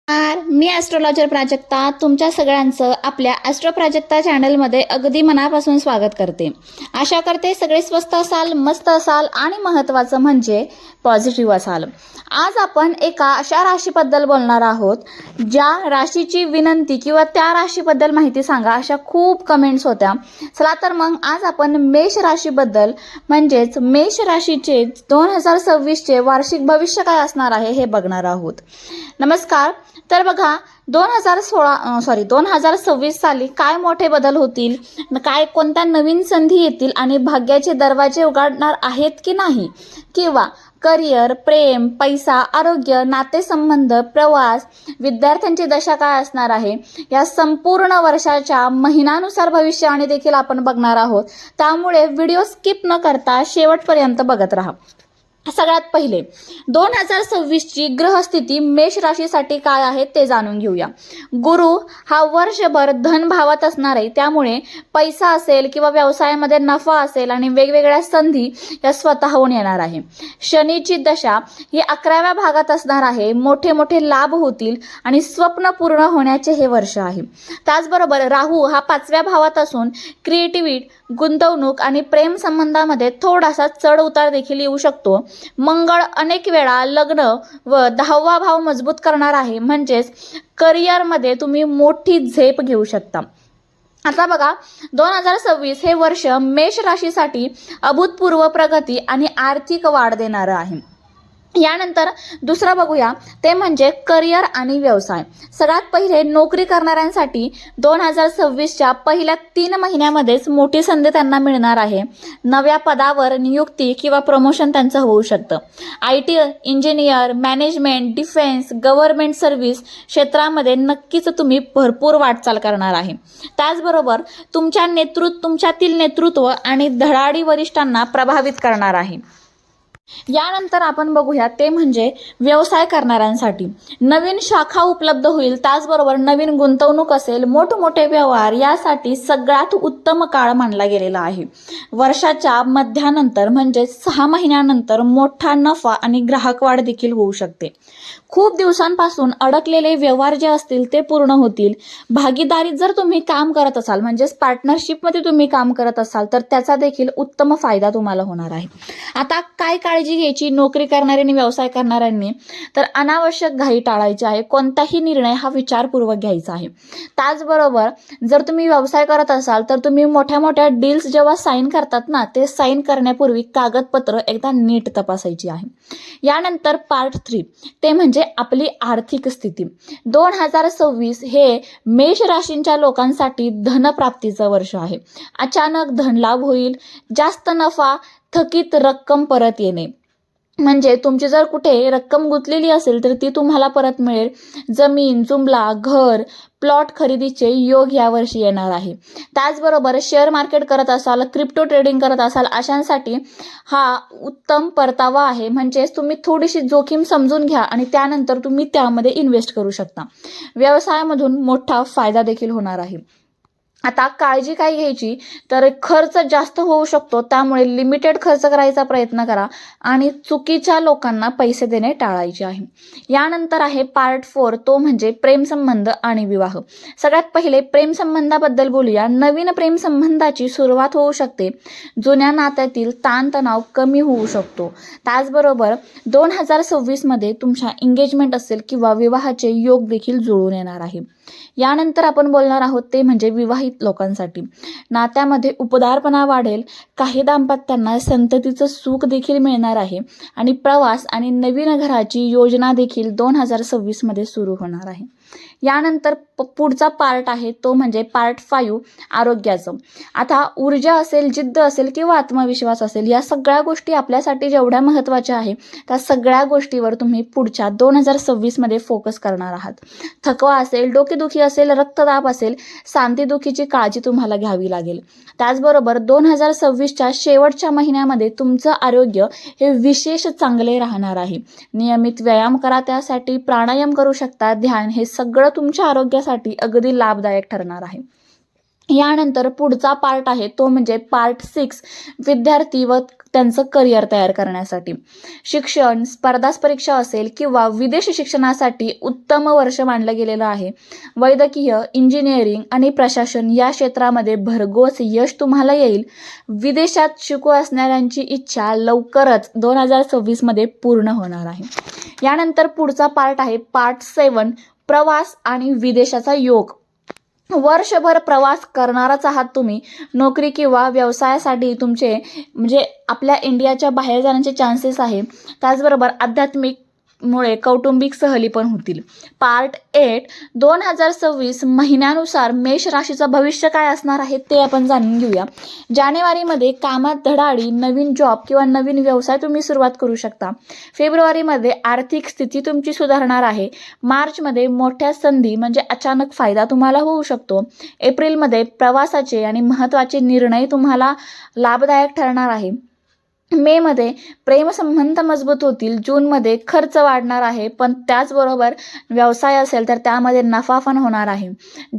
मी astrologer Prajakta तुमच्या सगळ्यांचं आपल्या ॲस्ट्रो प्राजक्ता चॅनलमध्ये अगदी मनापासून स्वागत करते. आशा करते सगळे स्वस्त असाल, मस्त असाल आणि महत्त्वाचं म्हणजे पॉझिटिव्ह असाल. आज आपण एका अशा राशीबद्दल बोलणार आहोत ज्या राशीची विनंती किंवा त्या राशीबद्दल माहिती सांगा अशा खूप कमेंट्स होत्या. चला तर मग आज आपण मेष राशीबद्दल म्हणजेच मेष राशीचे 2026चे वार्षिक भविष्य काय असणार आहे हे बघणार आहोत. नमस्कार. तर बघा 2026 साली काय मोठे बदल होतील, काय कोणत्या नवीन संधी येतील आणि भाग्याचे दरवाजे उघडणार आहेत की नाही, किंवा करिअर, प्रेम, पैसा, आरोग्य, नातेसंबंध, प्रवास, विद्यार्थ्यांची दशा काय असणार आहे, या संपूर्ण वर्षाच्या महिन्यानुसार भविष्यवाणी देखील आपण बघणार आहोत. त्यामुळे व्हिडिओ स्किप न करता शेवटपर्यंत बघत राहा. सगळ्यात पहिले 2026ची ग्रहस्थिती मेष राशीसाठी काय आहे ते जाणून घेऊया. गुरु हा वर्षभर धन भावात असणार आहे, त्यामुळे पैसा असेल किंवा व्यवसायामध्ये नफा असेल आणि वेगवेगळ्या संधी या स्वतःहून येणार आहे. शनीची दशा ही 11व्या भागात असणार आहे. मोठे मोठे लाभ होतील आणि स्वप्न पूर्ण होण्याचे हे वर्ष आहे. त्याचबरोबर राहू हा 5व्या भावात असून क्रिएटिव्हिटी, गुंतवणूक आणि प्रेम संबंधामध्ये थोडासा चढ उतार देखील येऊ शकतो. मंगळ अनेक वेळा लग्न व 10वा भाव मजबूत करणार आहे, म्हणजेच करिअरमध्ये तुम्ही मोठी झेप घेऊ शकता. आता बघा 2026 हे वर्ष मेष राशीसाठी अभूतपूर्व प्रगती आणि आर्थिक वाढ देणारं आहे. यानंतर दुसरं बघूया ते म्हणजे करिअर आणि व्यवसाय. सगळ्यात पहिले नोकरी करणाऱ्यांसाठी 2026च्या पहिल्या 3 महिन्यामध्येच मोठी संधी त्यांना मिळणार आहे. नव्या पदावर नियुक्ती किंवा प्रमोशन त्यांचं होऊ शकतं. IT, engineer, management, defence, government service क्षेत्रामध्ये नक्कीच तुम्ही भरपूर वाटचाल करणार आहे. त्याचबरोबर तुमच्यातील नेतृत्व आणि धडाडी वरिष्ठांना प्रभावित करणार आहे. यानंतर आपण बघूया ते म्हणजे व्यवसाय करणाऱ्यांसाठी नवीन शाखा उपलब्ध होईल. त्याचबरोबर नवीन गुंतवणूक असेल, मोठमोठे व्यवहार यासाठी सगळ्यात उत्तम काळ मानला गेलेला आहे. वर्षाच्या मध्यानंतर म्हणजे 6 महिन्यानंतर मोठा नफा आणि ग्राहक वाढ देखील होऊ शकते. खूप दिवसांपासून अडकलेले व्यवहार जे असतील ते पूर्ण होतील. भागीदारीत जर तुम्ही काम करत असाल म्हणजेच पार्टनरशिपमध्ये तुम्ही काम करत असाल तर त्याचा देखील उत्तम फायदा तुम्हाला होणार आहे. आता काय काळजी घ्यायची नोकरी करणाऱ्यांनी आणि व्यवसाय करणाऱ्यांनी, तर अनावश्यक घाई टाळायची आहे. कोणताही निर्णय हा विचारपूर्वक घ्यायचा आहे. त्याचबरोबर जर तुम्ही व्यवसाय करत असाल तर तुम्ही मोठ्या मोठ्या डील्स जेव्हा साईन करतात ना, ते साईन करण्यापूर्वी कागदपत्र एकदा नीट तपासायची आहे. यानंतर पार्ट 3 ते म्हणजे आपली आर्थिक स्थिती. 2026 हे मेष राशींच्या लोकांसाठी धनप्राप्तीचं वर्ष आहे. अचानक धनलाभ होईल, जास्त नफा, थकीत रक्कम परत येणे, म्हणजे तुमची जर कुठे रक्कम गुंतलेली असेल तर ती तुम्हाला परत मिळेल. जमीन, जुमला, घर, प्लॉट खरेदीचे योग यावर्षी येणार आहे. त्याचबरोबर शेअर मार्केट करत असाल, क्रिप्टो ट्रेडिंग करत असाल अशांसाठी हा उत्तम परतावा आहे. म्हणजेच तुम्ही थोडीशी जोखीम समजून घ्या आणि त्यानंतर तुम्ही त्यामध्ये इन्व्हेस्ट करू शकता. व्यवसायामधून मोठा फायदा देखील होणार आहे. आता काळजी काय घ्यायची, तर खर्च जास्त होऊ शकतो, त्यामुळे लिमिटेड खर्च करायचा प्रयत्न करा आणि चुकीच्या लोकांना पैसे देणे टाळायचे आहे. यानंतर आहे पार्ट 4 तो म्हणजे प्रेमसंबंध आणि विवाह. सगळ्यात पहिले प्रेमसंबंधाबद्दल बोलूया. नवीन प्रेमसंबंधाची सुरुवात होऊ शकते. जुन्या नात्यातील ताणतणाव कमी होऊ शकतो. त्याचबरोबर 2026 मध्ये तुमच्या एंगेजमेंट असेल किंवा विवाहाचे योग देखील जुळून येणार आहे. यानंतर आपण बोलणार आहोत ते म्हणजे विवाहित लोकांसाठी. नात्यामध्ये उपदारपणा वाढेल. काही दाम्पत्यांना संततीचं सुख देखील मिळणार आहे आणि प्रवास आणि नवीन घराची योजना देखील 2026 मध्ये सुरू होणार आहे. यानंतर पुढचा पार्ट आहे तो म्हणजे पार्ट 5 आरोग्याचं. आता ऊर्जा असेल, जिद्द असेल किंवा आत्मविश्वास असेल, या सगळ्या गोष्टी आपल्यासाठी जेवढ्या महत्त्वाच्या आहे त्या सगळ्या गोष्टीवर तुम्ही पुढच्या 2026 मध्ये फोकस करणार आहात. थकवा असेल, डोकेदुखी असेल, रक्तदाब असेल, सांधेदुखीची काळजी तुम्हाला घ्यावी लागेल. त्याचबरोबर 2026च्या शेवटच्या महिन्यामध्ये तुमचं आरोग्य हे विशेष चांगले राहणार आहे. नियमित व्यायाम करा, त्यासाठी प्राणायाम करू शकता, ध्यान, हे सगळं तुमच्या आरोग्यासाठी अगदी लाभदायक ठरणार आहे. यानंतर पुढचा पार्ट आहे तो म्हणजे पार्ट 6 विद्यार्थी व त्यांचं करिअर तयार करण्यासाठी. शिक्षण, स्पर्धा परीक्षा असेल किंवा विदेश शिक्षणासाठी उत्तम वर्ष मानलं गेलेलं आहे. वैद्यकीय, इंजिनिअरिंग आणि प्रशासन या क्षेत्रामध्ये भरघोस यश तुम्हाला येईल. विदेशात शिकू असणाऱ्यांची इच्छा लवकरच 2026 मध्ये पूर्ण होणार आहे. यानंतर पुढचा पार्ट आहे पार्ट 7, प्रवास आणि विदेशाचा योग. वर्षभर प्रवास करणारच आहात तुम्ही. नोकरी किंवा व्यवसायासाठी तुमचे म्हणजे आपल्या इंडियाच्या बाहेर जाण्याचे चान्सेस आहे. त्याचबरोबर आध्यात्मिक मुळे कौटुंबिक सहली पण होतील. पार्ट 8, 2026 महिन्यानुसार मेष राशीचं भविष्य काय असणार आहे ते आपण जाणून घेऊया. जानेवारीमध्ये कामात धडाडी, नवीन जॉब किंवा नवीन व्यवसाय तुम्ही सुरुवात करू शकता. फेब्रुवारीमध्ये आर्थिक स्थिती तुमची सुधारणार आहे. मार्चमध्ये मोठ्या संधी म्हणजे अचानक फायदा तुम्हाला होऊ शकतो. एप्रिलमध्ये प्रवासाचे आणि महत्त्वाचे निर्णय तुम्हाला लाभदायक ठरणार आहे. मेमध्ये प्रेमसंबंध मजबूत होतील. जूनमध्ये खर्च वाढणार आहे, पण त्याचबरोबर व्यवसाय असेल तर त्यामध्ये नफा पण होणार आहे.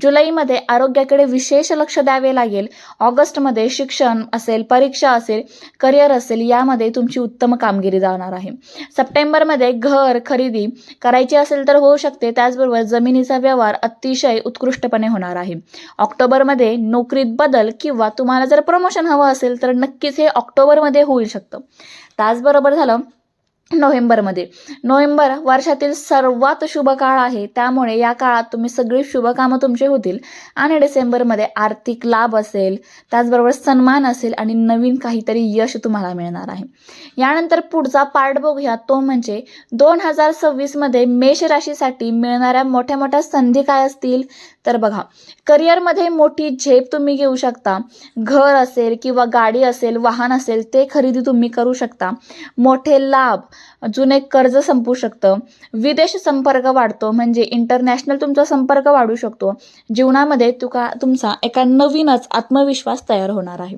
जुलैमध्ये आरोग्याकडे विशेष लक्ष द्यावे लागेल. ऑगस्टमध्ये शिक्षण असेल, परीक्षा असेल, करिअर असेल यामध्ये तुमची उत्तम कामगिरी जाणार आहे. सप्टेंबरमध्ये घर खरेदी करायची असेल तर होऊ शकते. त्याचबरोबर जमिनीचा व्यवहार अतिशय उत्कृष्टपणे होणार आहे. ऑक्टोबरमध्ये नोकरीत बदल किंवा तुम्हाला जर प्रमोशन हवं असेल तर नक्कीच हे ऑक्टोबरमध्ये होईल शकतं. त्याचबरोबर झालं नोव्हेंबर वर्षातील सर्वात शुभ काळ आहे. त्यामुळे या काळात तुम्ही सगळी शुभ कामं तुमचे होतील. आणि डिसेंबरमध्ये आर्थिक लाभ असेल, त्याचबरोबर सन्मान असेल आणि नवीन काहीतरी यश तुम्हाला मिळणार आहे. यानंतर पुढचा पार्ट बघूया, तो म्हणजे 2026 मध्ये मेष राशीसाठी मिळणाऱ्या मोठ्या मोठ्या संधी काय असतील. तर बघा, करिअरमध्ये मोठी झेप तुम्ही घेऊ शकता. घर असेल किंवा गाडी असेल, वाहन असेल ते खरेदी तुम्ही करू शकता. मोठे लाभ, जुने कर्ज संपू शकतं. विदेश संपर्क वाढतो म्हणजे इंटरनॅशनल तुमचा संपर्क वाढू शकतो. जीवनामध्ये तुमचा एका नवीनच आत्मविश्वास तयार होणार आहे.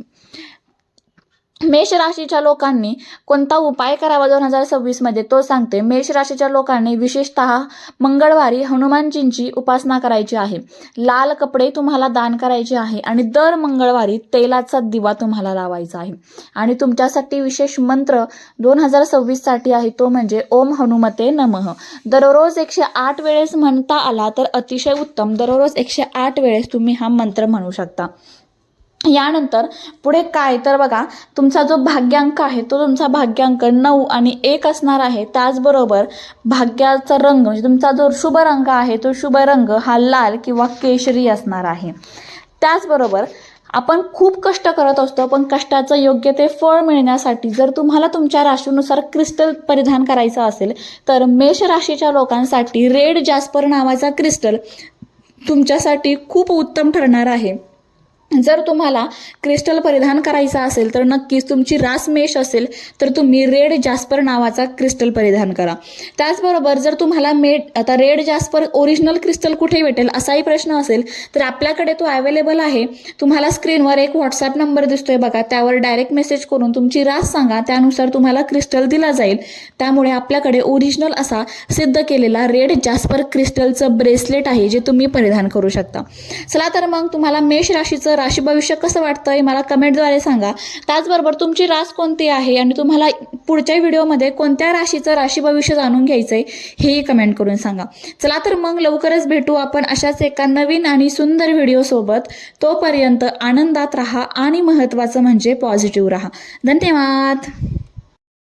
मेष राशीच्या लोकांनी कोणता उपाय करावा 2026 मध्ये तो सांगते. मेष राशीच्या लोकांनी विशेषतः मंगळवारी हनुमानजींची उपासना करायची आहे. लाल कपडे तुम्हाला दान करायचे आहे आणि दर मंगळवारी तेलाचा दिवा तुम्हाला लावायचा आहे. आणि तुमच्यासाठी विशेष मंत्र 2026 साठी आहे तो म्हणजे ओम हनुमते नमः. दररोज 108 वेळेस म्हणता आला तर अतिशय उत्तम. दररोज 108 वेळेस तुम्ही हा मंत्र म्हणू शकता. यानंतर पुढे काय तर बघा, तुमचा जो भाग्यांक आहे तो तुमचा भाग्यांक 9 आणि 1 असणार आहे. त्याचबरोबर भाग्याचा रंग म्हणजे तुमचा जो शुभ रंग आहे तो शुभ रंग हा लाल किंवा केशरी असणार आहे. त्याचबरोबर आपण खूप कष्ट करत असतो, पण कष्टाचं योग्य ते फळ मिळण्यासाठी जर तुम्हाला तुमच्या राशीनुसार क्रिस्टल परिधान करायचं असेल तर मेष राशीच्या लोकांसाठी रेड जास्पर नावाचा क्रिस्टल तुमच्यासाठी खूप उत्तम ठरणार आहे. जर तुम्हाला क्रिस्टल परिधान करायचा असेल तर नक्कीच तुमची रास मेष असेल तर तुम्ही रेड जास्पर नावाचा क्रिस्टल परिधान करा. त्याचबरोबर जर तुम्हाला आता रेड जास्पर ओरिजिनल क्रिस्टल कुठे भेटेल असाही प्रश्न असेल तर आपल्याकडे तो अवेलेबल आहे. तुम्हाला स्क्रीनवर एक व्हॉट्सअप नंबर दिसतोय बघा, त्यावर डायरेक्ट मेसेज करून तुमची रास सांगा, त्यानुसार तुम्हाला क्रिस्टल दिला जाईल. त्यामुळे आपल्याकडे ओरिजिनल असा सिद्ध केलेला रेड जास्पर क्रिस्टलचं ब्रेसलेट आहे जे तुम्ही परिधान करू शकता. चला तर मग तुम्हाला मेष राशीचं राशी भविष्य कसं वाटतंय मला कमेंटद्वारे सांगा. त्याचबरोबर तुमची रास कोणती आहे आणि तुम्हाला पुढच्या व्हिडिओमध्ये कोणत्या राशीचं राशी भविष्य जाणून घ्यायचंय हेही कमेंट करून सांगा. चला तर मग लवकरच भेटू आपण अशाच एका नवीन आणि सुंदर व्हिडिओ सोबत. तोपर्यंत आनंदात राहा आणि महत्त्वाचं म्हणजे पॉझिटिव्ह राहा. धन्यवाद.